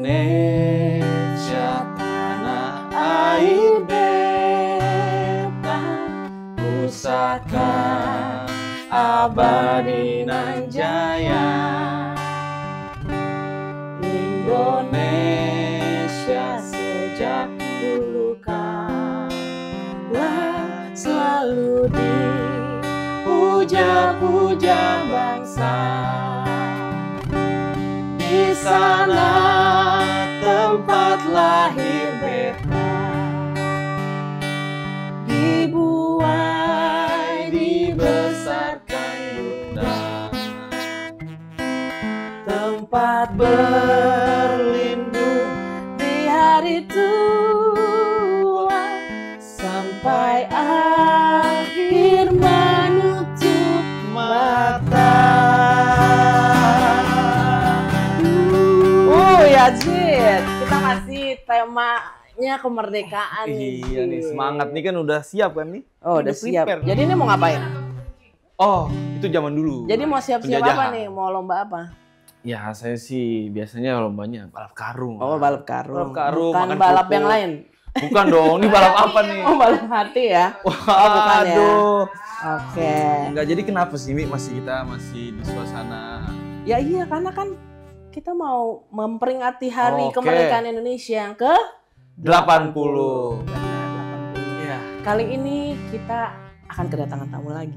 Indonesia tanah air beta, pusaka abadi nan jaya. Indonesia sejak dulu kala selalu dipuja-puja bangsa. Di sana tempat lahir beta, dibuai dibesarkan bunda, tempat berlindung di hari tua sampai akhir menutup mata. Ya Jit, kita masih temanya kemerdekaan nih. Iya nih, semangat nih kan udah siap kan nih? Oh udah siap. prepare. Jadi ini mau ngapain? Oh, itu zaman dulu. Jadi mau siap-siap apa Penjajahan. nih? Mau lomba apa? Ya saya sih biasanya lombanya balap karung. Oh balap karung. Balap karung, Bukan makan balap kerupuk. yang lain. Bukan dong, ini balap apa nih? Oh balap hati ya? Oh bukan ya? Aduh. Oke. Enggak, jadi kenapa sih Mi kita masih di suasana? Ya iya karena kan kita mau memperingati hari Oke. kemerdekaan Indonesia yang ke 80. Benar, 80. Iya. Kali ini kita akan kedatangan tamu lagi.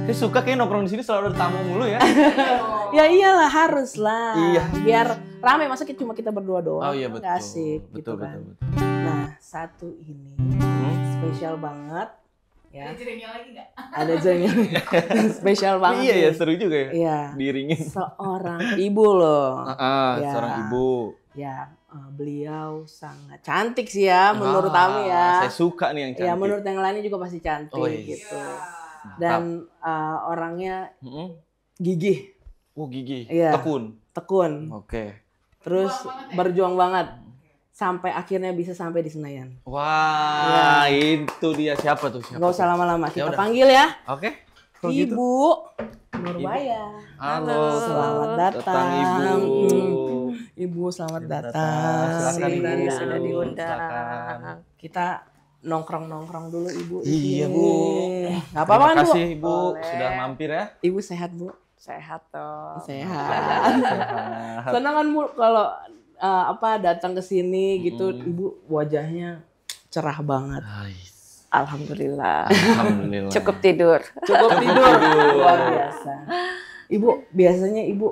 Saya suka kayak nongkrong di sini selalu ada tamu mulu ya. Ya iyalah harus lah. Iya. Biar rame, masa cuma kita berdua doang. Oh iya betul. Nggak asik Betul, gitu kan. betul. Nah satu ini spesial banget ya. Ada jadinya lagi nggak? Ada jadinya spesial banget. Iya ya, nih. seru juga ya. Iya. Diringin. Seorang ibu loh. Ya. Seorang ibu. Ya beliau sangat cantik sih ya menurut Ami ya. Saya suka nih yang cantik. Ya menurut yang lainnya juga pasti cantik Oh, iya. gitu. Dan orangnya gigih, Oh gigi. Iya. Tekun. tekun, Oke. terus berjuang banget sampai akhirnya bisa sampai di Senayan. Wah, itu dia siapa tuh? Gak usah lama-lama, kita udah. panggil ya. Oke. Kalau gitu. Ibu Nurbaya. Halo. Selamat datang. Ibu. Ibu selamat Silakan, datang. Ibu. Sini. Sudah diundang. Silakan. Kita nongkrong-nongkrong dulu Ibu. Iya, Ini. Bu. Nggak apa-apa kan Terima Bu? kasih Ibu Boleh. sudah mampir ya. Ibu sehat Bu? Sehat dong. Sehat. Sehat. Senang kan Bu kalau datang ke sini gitu, Ibu wajahnya cerah banget. Alhamdulillah. Alhamdulillah. Cukup tidur. Cukup tidur. Luar biasa. Ibu biasanya Ibu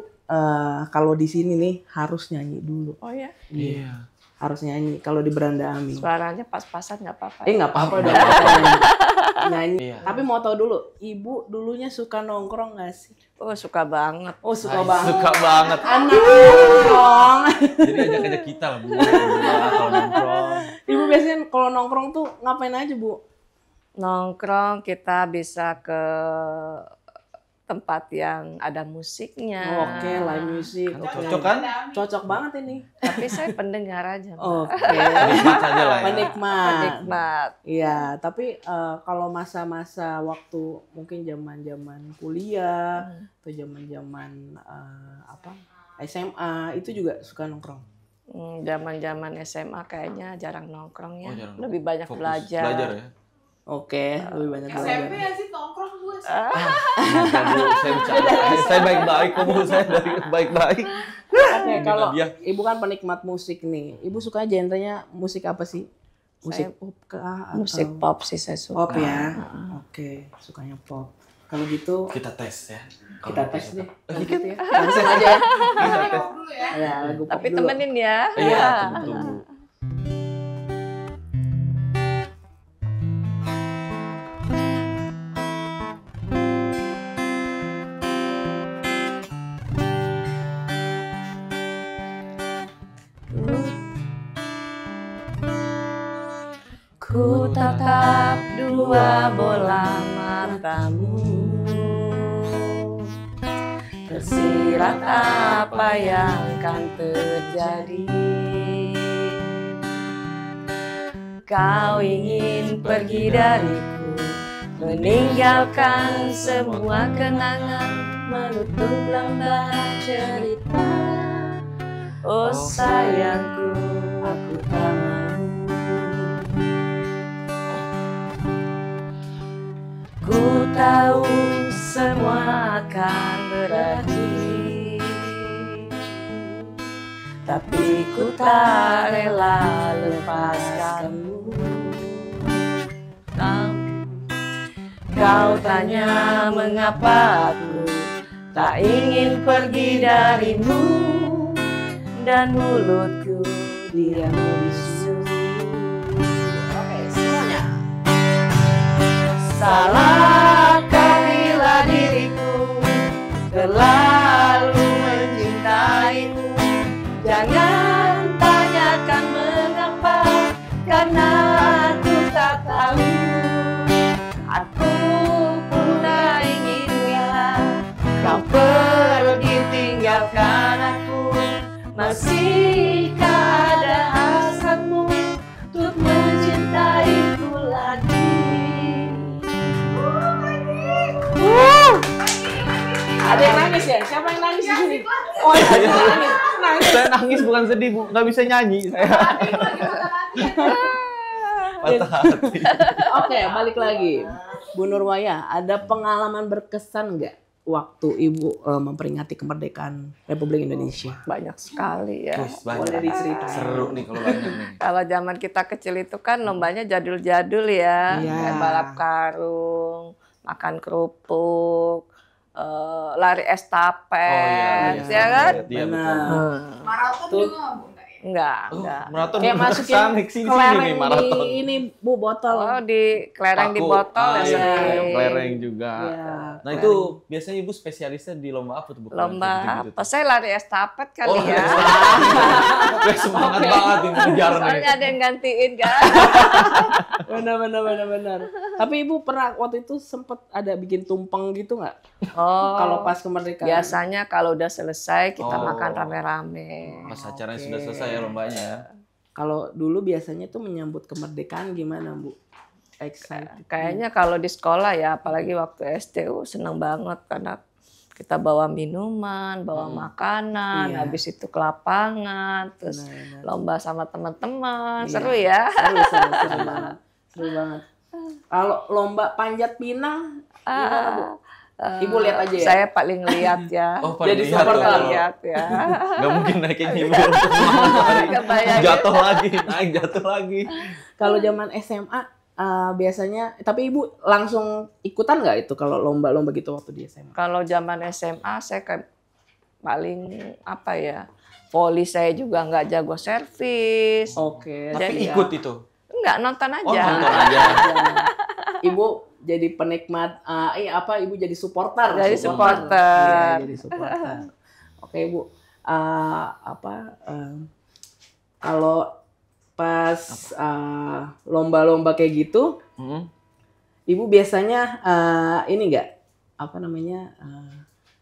kalau di sini nih harus nyanyi dulu. Oh ya? Iya. Harus nyanyi kalau di beranda Ami. Suaranya pas-pasan nggak apa-apa. Nggak apa-apa udah nyanyi. Iya. Tapi mau tahu dulu, Ibu dulunya suka nongkrong nggak sih? Oh suka banget. Oh suka banget. Suka banget. Anak nongkrong. Jadi ajak-ajak kita lah Bu. Kalau nongkrong. Ibu biasanya kalau nongkrong tuh ngapain aja Bu? Nongkrong kita bisa ke tempat yang ada musiknya. Oke, live music. Cocok kan? Cocok banget ini. Tapi saya pendengar aja. Mbak. Oke. Nikmat aja lah ya. Penikmat. Penikmat. Iya, tapi kalau masa-masa waktu mungkin zaman-zaman kuliah atau zaman-zaman SMA itu juga suka nongkrong. Zaman-zaman SMA kayaknya jarang nongkrong ya. Oh, jarang. Lebih banyak Fokus belajar. Belajar ya. Oke, lebih banyak belajar. SMP ya sih nongkrong gue. Aduh, saya bercanda. Saya baik-baik kok Bu. Saya dari baik-baik. Oke, kalau dia. Ibu kan penikmat musik nih. Ibu suka genrenya musik apa sih? Musik Saya pop kah? Musik atau- pop sih saya suka. Pop ya. Oke, sukanya pop. Kalau gitu Kita tes ya. kita tes deh. Oh, Kalau gitu ya. Langsung aja ya. Kita tes. Pop dulu ya. Ya, lagu pop Tapi dulu. temenin ya. Iya, tunggu. Ku tatap dua bola matamu, tersirat apa yang akan terjadi. Kau ingin pergi dariku, meninggalkan semua kenangan, menutup lembar cerita. Oh sayangku, aku tak mau. ku tahu semua akan berakhir, tapi ku tak rela lepaskanmu. Kau tanya mengapa aku tak ingin pergi darimu, dan mulutku diam bisu. Oke, semuanya. Salahkah bila diriku terlalu mencintaimu? Jangan tanyakan mengapa, karena aku tak tahu. Aku pun tak ingin bila kau pergi tinggalkan aku. Masihkah ada hasratmu untuk mencintaiku lagi? Ada yang nangis ya? Siapa yang nangis di sini? Oh, iya, nangis. Nangis. Saya nangis bukan sedih, Bu. Nggak bisa nyanyi saya. Patah hati. Oke, balik lagi. Bu Nurwaya, ada pengalaman berkesan nggak waktu Ibu memperingati kemerdekaan Republik Indonesia? Banyak sekali ya. Wih, banyak. Boleh diceritain. Seru nih kalau banyak nih. Kalau zaman kita kecil itu kan lombanya jadul-jadul ya, Iya. kayak balap karung, makan kerupuk, lari estafet, ya kan? Iya, Benar. betul. Maraton Tuh. juga nggak, Bu? Nggak ya? Enggak, Oh, enggak. maraton Kayak beneran masukin kesana, sini kelereng nih maraton. di ini Bu botol. Oh, di kelereng di Paku. botol ya Ah, iya, sering. kelereng juga. Iya, Nah itu biasanya Ibu spesialisnya di lomba apa tuh? Bu? Lomba Gitu-gitu apa? tuh. Saya lari estafet kali Oh, ya. Wih, semangat banget ini ngejar nih. Soalnya ada yang gantiin kan. Benar. Tapi Ibu pernah waktu itu sempat ada bikin tumpeng gitu nggak? Oh, Kalau pas kemerdekaan. biasanya kalau udah selesai kita Oh. makan rame-rame. Pas acaranya Oke. sudah selesai ya lombanya ya. Kalau dulu biasanya tuh menyambut kemerdekaan gimana, Bu? Excited. Kayaknya kalau di sekolah ya, apalagi waktu SD, seneng banget karena kita bawa minuman, bawa makanan, Iya. habis itu ke lapangan, terus Benar. lomba sama teman-teman, Iya. seru ya. Seru banget. Seru banget. Kalau lomba panjat pinang gimana, Bu? Ibu lihat aja ya. Saya paling lihat ya. Oh, paling Jadi lihat supporter. kalau- Lihat ya. Nggak mungkin naikin Ibu untuk lari. Kebayangin. Jatuh lagi, naik jatuh lagi. Kalau zaman SMA biasanya, tapi Ibu langsung ikutan nggak itu kalau lomba-lomba gitu waktu di SMA? Kalau zaman SMA saya kayak paling apa ya? Voli saya juga nggak jago servis. Oke. Tapi Jadi ya. ikut itu. Enggak, nonton Oh, aja. nonton aja. Ibu jadi penikmat, Ibu jadi supporter. Jadi supporter. Iya, jadi supporter. Oke, Ibu. Kalau pas lomba-lomba kayak gitu, Hmm, Ibu biasanya ini nggak apa namanya?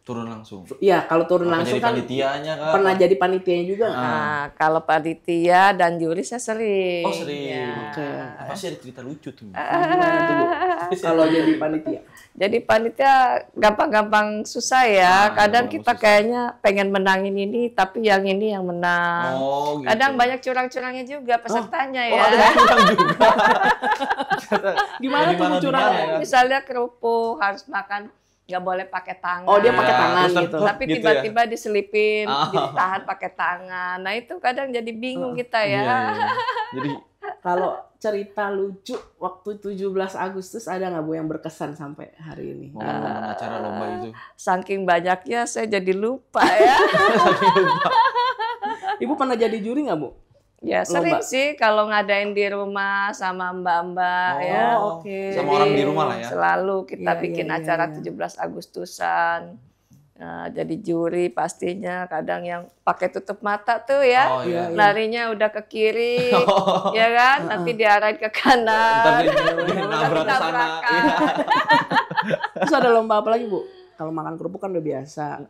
turun langsung. Ya kalau turun Apa langsung jadi kan panitianya kah? pernah jadi panitianya juga nggak? Nah, kalau panitia dan juri saya sering. Oh, sering. Ya. Oke. Apa sih ada cerita lucu tuh? Gimana tuh, Bu? Kalau jadi panitia? Jadi panitia gampang-gampang susah ya. Nah, Kadang gampang kita susah. kayaknya pengen menangin ini, tapi yang ini yang menang. Oh, gitu. Kadang banyak curang-curangnya juga pesertanya Oh, ya. ada yang curang juga. Gimana tuh Dimana-dimana curangnya? ya? Misalnya kerupuk harus makan nggak boleh pakai tangan. Oh, dia pakai Ya, tangan terus gitu. Tapi gitu tiba-tiba diselipin, Ah. ditahan pakai tangan. Nah itu kadang jadi bingung kita Iya, ya. iya. Jadi Kalau cerita lucu waktu 17 Agustus ada nggak Bu yang berkesan sampai hari ini? momen-momen acara lomba itu. Saking banyaknya saya jadi lupa ya. Ibu pernah jadi juri nggak Bu? Ya sering Lomba. sih kalau ngadain di rumah sama mbak-mbak Oh, ya. Oke. Sama orang di rumah lah ya. Selalu kita Iya, bikin iya, acara iya. 17 Agustusan. Nah, jadi juri pastinya kadang yang pakai tutup mata tuh ya. Oh iya. Iya. Larinya udah ke kiri, Oh. ya kan? Nanti diarahin ke kanan. Ntar dia nabrak ke sana. tabrakan. Iya. Terus ada lomba apa lagi Bu? Kalau makan kerupuk kan udah biasa.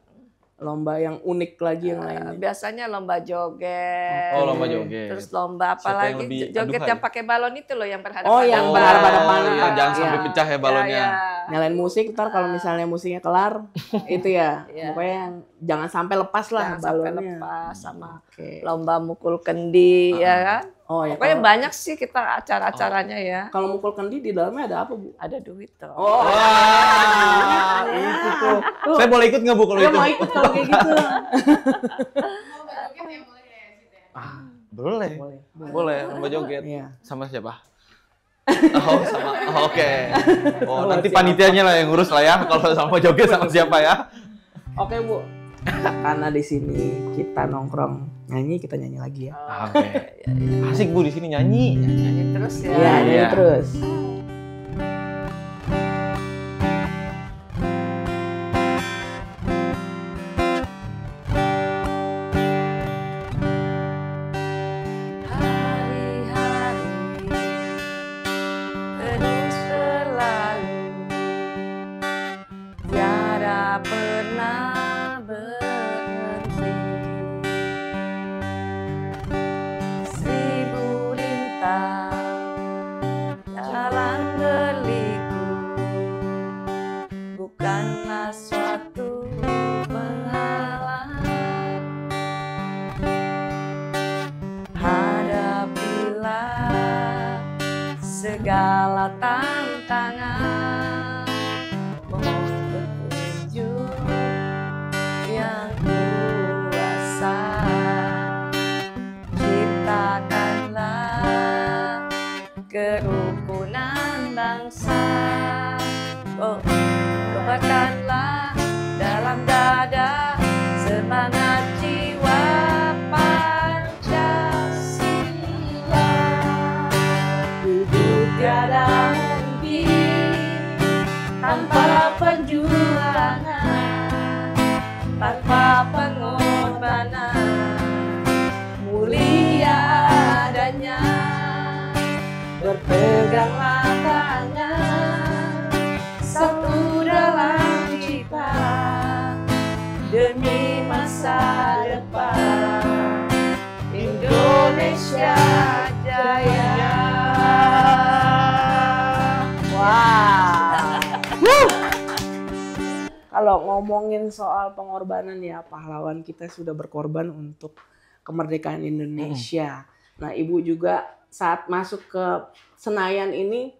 lomba yang unik lagi yang lainnya? Biasanya lomba joget. Oh, lomba joget. Terus lomba apa Siapa yang lagi? lebih Joget aduhai? yang pakai balon itu loh yang berhadapan. Oh, yang Oh, berhadapan-hadapan. iya, jangan sampai Iya. pecah ya balonnya. Nyalain musik, ntar kalau misalnya musiknya kelar, itu ya, Iya. pokoknya yang jangan sampai lepas lah Jangan sampai balonnya. lepas sama Oke. lomba mukul kendi ya kan. Oh ya, Pokoknya kalau, banyak sih kita acara-acaranya ya. kalau mukul kendi di dalamnya ada apa, Bu? Ada duit tuh. Oh, Wah, itu tuh. Saya boleh ikut nggak Bu kalau saya itu? mau ikut kalau kayak gitu. Boleh. Boleh, lomba joget. Iya. Sama siapa? Oh, sama. Oh, oke. Oh, Sama nanti siapa? panitianya lah yang ngurus lah ya. Kalau sama joget sama siapa ya? Oke, Bu. Karena di sini kita nongkrong nyanyi, kita nyanyi lagi ya. Oke. Asik Bu di sini nyanyi. Nyanyi terus ya. Iya, nyanyi Iya. terus. Hari-hari terus berlalu, tiada pernah berhenti. Seribu lintang jalan berliku, bukanlah suatu penghalang. Hadapilah segala tantangan, mohon petunjuk yang kuasa. Ciptakanlah kerukunan bangsa. Oh, kobarkanlah dalam dada semangat jiwa Pancasila. Hidup tiada mungkin tanpa perjuangan, tanpa pengorbanan, mulia adanya. Berpeganglah tangan, satu dalam cita, demi masa depan Indonesia Jaya. Wah. Kalau ngomongin soal pengorbanan ya, pahlawan kita sudah berkorban untuk kemerdekaan Indonesia. Nah, Ibu juga saat masuk ke Senayan ini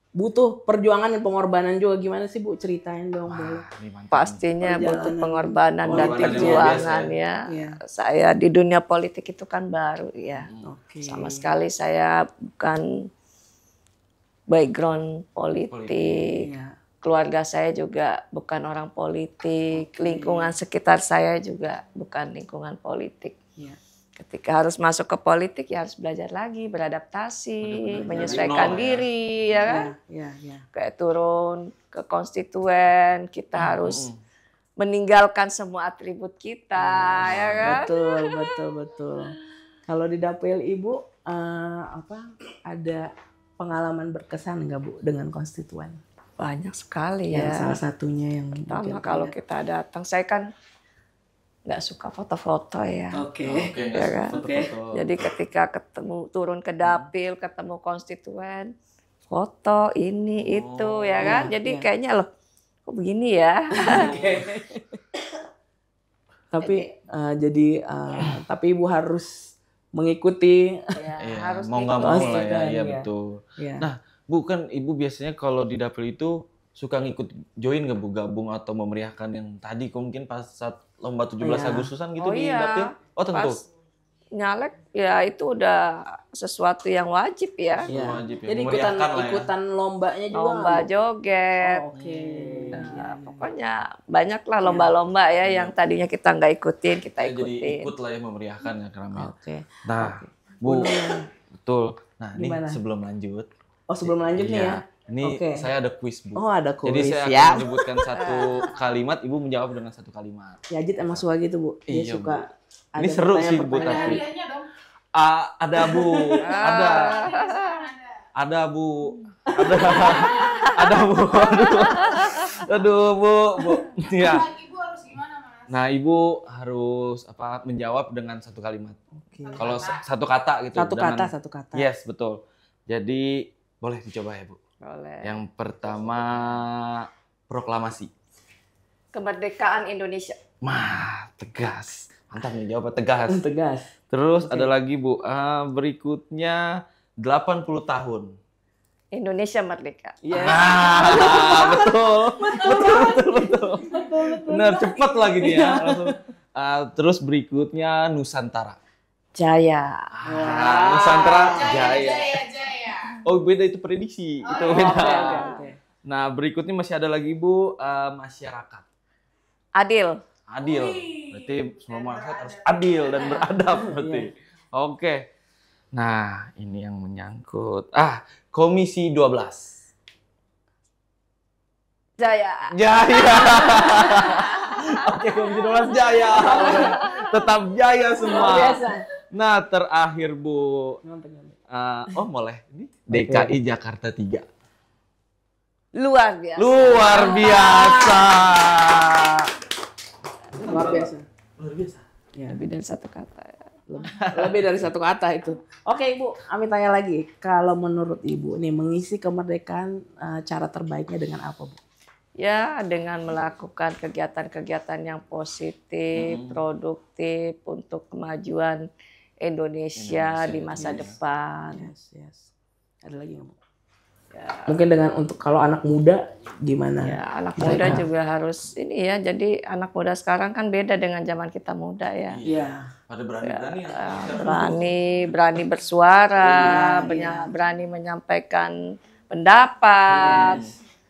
butuh perjuangan dan pengorbanan juga. Gimana sih, Bu? Ceritain dong, boleh. Pastinya butuh Perjalanan. pengorbanan dan Pengorbanan yang perjuangan luar ya. Iya. Saya di dunia politik itu kan baru ya. Oke. Sama sekali saya bukan background politik. Iya. Keluarga saya juga bukan orang politik. Lingkungan sekitar saya juga bukan lingkungan politik. Iya. Ketika harus masuk ke politik ya harus belajar lagi, beradaptasi, menyesuaikan Dari nol, ya. diri ya kan. Iya, iya. Kayak turun ke konstituen, kita harus meninggalkan semua atribut kita ya kan. Betul, betul, betul. Kalau di dapil Ibu ada pengalaman berkesan nggak, Bu, dengan konstituen? Banyak sekali Yang ya. salah satunya yang Pertama mungkin kalau ada. kita datang, saya kan nggak suka foto-foto ya. Oke. Ya kan? Foto-foto. Jadi ketika turun ke dapil, ketemu konstituen, foto ini itu ya kan. iya, Jadi iya. kayaknya loh, kok begini ya? Tapi tapi Ibu harus mengikuti. Ya, Iya, harus mau nggak ngikutin. mau lah ya, iya Iya. betul. Ya. Nah, Bu, kan Ibu biasanya kalau di dapil itu suka ngikut join nggak Bu, gabung atau memeriahkan yang tadi mungkin pas saat lomba 17 Iya. Agustusan gitu Oh di iya. dapil? Oh tentu. Pas nyalek ya itu udah sesuatu yang wajib ya. Iya. Wajib ya, Jadi memeriahkan lah ya. ikutan lombanya juga. Lomba joget. Oh, oke. Nah, pokoknya banyak lah lomba-lomba ya yang tadinya kita nggak ikutin, kita Ya, jadi ikutin. ikut lah ya memeriahkan ya keramaian. Oke. Nah, Bu, betul. Nah, ini Gimana? sebelum lanjut. Oh, sebelum lanjut nih ya. Ini Oke. saya ada kuis, Bu. Oh, ada kuis. Jadi saya akan Ya. menyebutkan satu kalimat, Ibu menjawab dengan satu kalimat. Yajid emang suka gitu, Bu. Dia Iya, suka. Ini seru sih, Bu, pertanyaan-pertanyaan. tapi. Ada Bu, ada. Ada Bu, ada Bu. Aduh, Bu. Ya. Ibu harus gimana, Mas? Nah, Ibu harus menjawab dengan satu kalimat. Oke. Kalau satu kata gitu. Satu kata. Yes, betul. Jadi boleh dicoba ya, Bu. Boleh. Yang pertama proklamasi. Kemerdekaan Indonesia. Tegas. Mantap nih jawabnya tegas. Tegas. Terus Oke. ada lagi, Bu. Berikutnya 80 tahun. Indonesia merdeka. Iya. Betul. Betul. Benar, cepat lagi nih ya. Langsung. Terus berikutnya Nusantara. Jaya. Nusantara Jaya. Oh, beda itu prediksi. Itu beda. Oke. Nah, berikutnya masih ada lagi, Bu, masyarakat. Adil. Adil. Berarti semua masyarakat harus adil dan beradab berarti. Oke. Nah, ini yang menyangkut. Komisi 12. Jaya. Jaya. Oke, Komisi 12 Jaya. Tetap Jaya semua. Biasa. Nah, terakhir, Bu. Boleh. Ini DKI Jakarta 3. Luar biasa. Luar biasa. Luar biasa. Luar biasa. Ya, Lebih dari satu kata. Ya. lebih dari satu kata itu. Oke, Ibu, Ami tanya lagi. Kalau menurut Ibu nih mengisi kemerdekaan cara terbaiknya dengan apa, Bu? Ya, dengan melakukan kegiatan-kegiatan yang positif, produktif untuk kemajuan Indonesia di masa depan. Yes. Ada lagi nggak, Bu? Mungkin dengan untuk kalau anak muda gimana? Ya, anak muda juga harus ini ya. Jadi anak muda sekarang kan beda dengan zaman kita muda ya. Iya. Pada berani-berani. Berani bersuara, berani menyampaikan pendapat,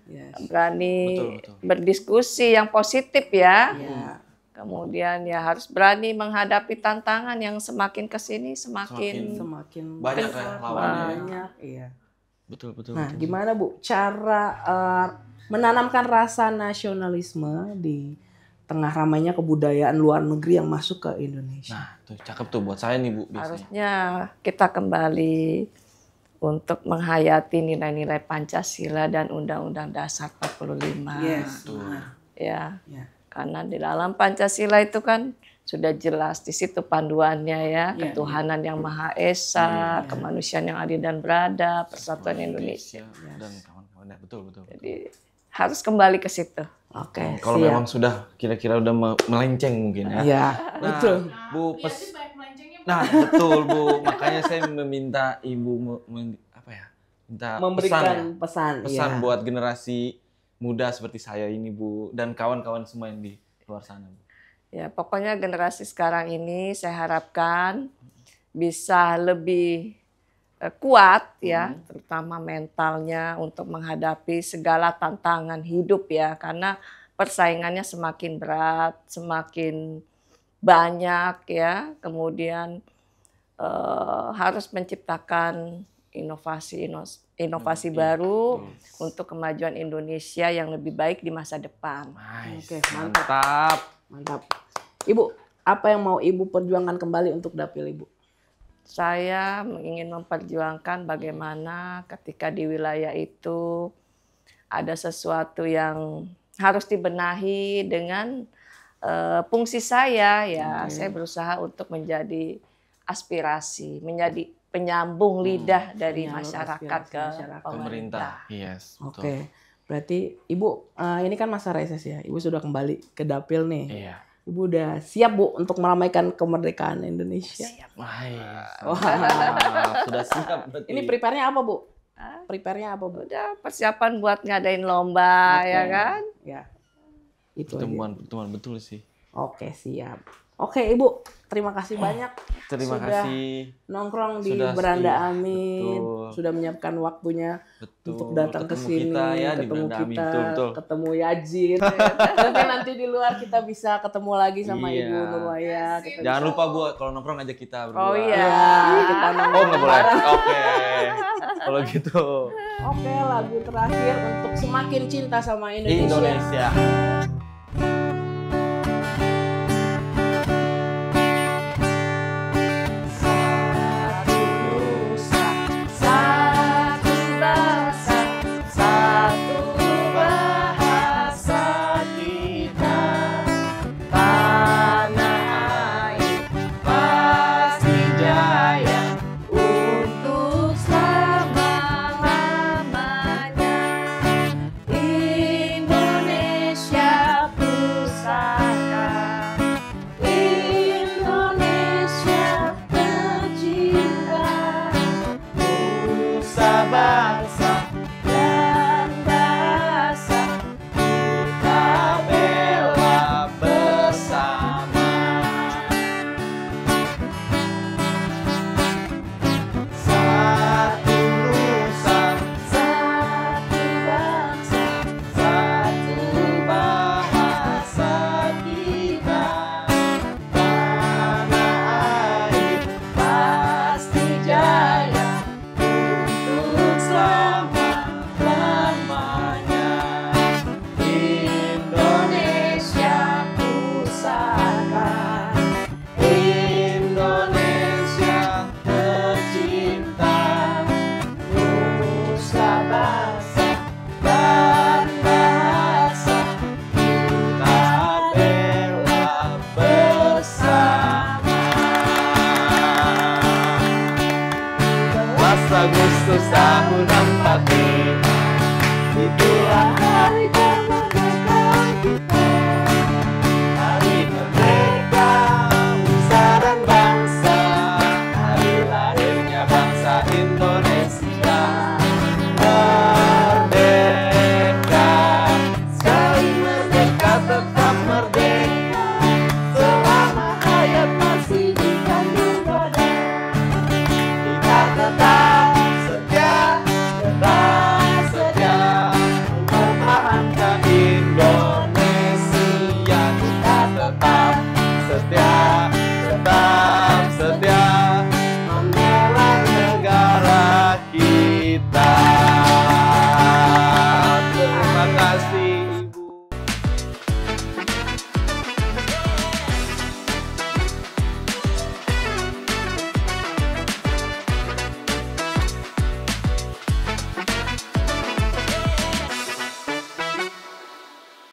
Yes. berani Betul. berdiskusi yang positif ya. Iya. Kemudian ya harus berani menghadapi tantangan yang semakin kesini semakin Semakin Banyak ya lawannya. banyak. Iya. Betul. Nah, gimana, Bu, cara menanamkan rasa nasionalisme di tengah ramainya kebudayaan luar negeri yang masuk ke Indonesia? Nah, tuh cakep tuh buat saya nih, Bu, biasanya. harusnya kita kembali untuk menghayati nilai-nilai Pancasila dan Undang-Undang Dasar 45. Yes. Ya. Ya. Karena di dalam Pancasila itu kan sudah jelas di situ panduannya ya, ketuhanan yang Maha Esa, kemanusiaan yang adil dan beradab, persatuan Indonesia. Dan kawan-kawannya. Betul. Jadi harus kembali ke situ. Oke. Kalau siap. memang sudah kira-kira udah melenceng mungkin ya. Iya, Nah, betul. Bu, Nah, betul, Bu. Makanya saya meminta Ibu minta Memberikan pesan pesan. buat generasi muda seperti saya ini, Bu, dan kawan-kawan semua yang di luar sana, Bu. Ya, pokoknya generasi sekarang ini saya harapkan bisa lebih kuat ya, terutama mentalnya untuk menghadapi segala tantangan hidup ya, karena persaingannya semakin berat, semakin banyak ya. Kemudian harus menciptakan inovasi baru untuk kemajuan Indonesia yang lebih baik di masa depan. Nice. Oke, Mantap. Ibu, apa yang mau Ibu perjuangkan kembali untuk dapil Ibu? Saya ingin memperjuangkan bagaimana ketika di wilayah itu ada sesuatu yang harus dibenahi dengan fungsi saya ya. Saya berusaha untuk menjadi aspirasi, menjadi penyambung lidah dari masyarakat ke pemerintah. Yes, betul. Oke, berarti Ibu ini kan masa reses ya. Ibu sudah kembali ke dapil nih. Iya. Ibu udah siap, Bu, untuk meramaikan kemerdekaan Indonesia? Siap. Sudah siap berarti. Ini prepare-nya apa, Bu? Prepare-nya apa, Bu? Udah persiapan buat ngadain lomba ya kan? Ya. Itu aja. pertemuan betul sih. Oke, siap. Oke, Ibu, terima kasih banyak. Terima sudah kasih. nongkrong di Sudah, Beranda iya, Amin. betul. Sudah menyiapkan waktunya untuk Betul. datang ke Ketemu sini, kita ya di ketemu Beranda Amin. kita, Betul. ketemu Yajin. Mungkin nanti di luar kita bisa ketemu lagi sama Iya. Ibu Nurwaya. Kita Jangan bisa- lupa, Bu, kalau nongkrong ngajak kita berdua. Oh iya. Ya, kita nongkrong. Oh, nggak boleh. Oke. Kalau gitu. Oke, lagu terakhir untuk semakin cinta sama Indonesia. Indonesia.